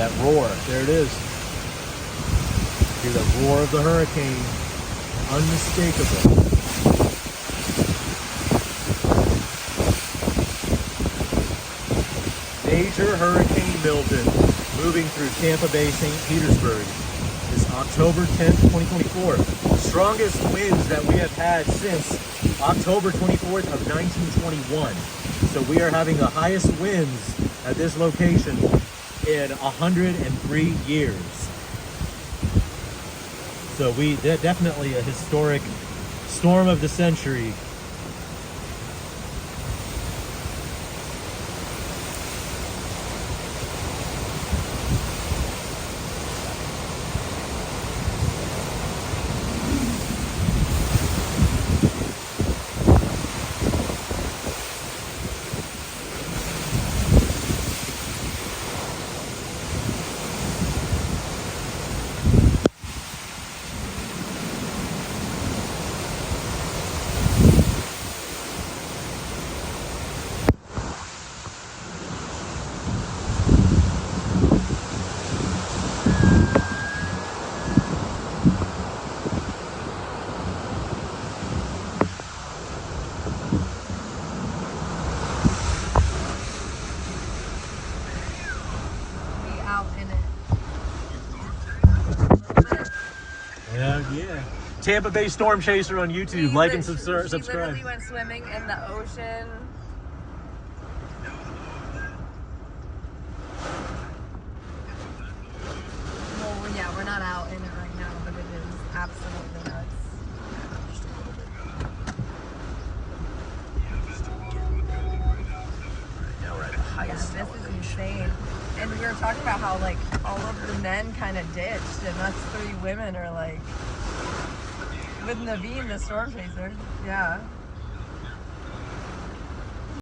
that roar. There it is. Hear the roar of the hurricane. Unmistakable. Major Hurricane Milton moving through Tampa Bay, St. Petersburg this October 10th, 2024. Strongest winds that we have had since October 24th of 1921. So we are having the highest winds at this location in 103 years. So definitely a historic storm of the century. Yeah. Tampa Bay Storm Chaser on YouTube. Like and subscribe. She literally went swimming in the ocean. Well, yeah, we're not out in it right now, but it is absolutely nuts. Now we're at the highest. Yeah, this is insane. And we were talking about how, like, all of the men kind of ditched, and us 3 women are, like, with Naveen, the storm chaser. Yeah.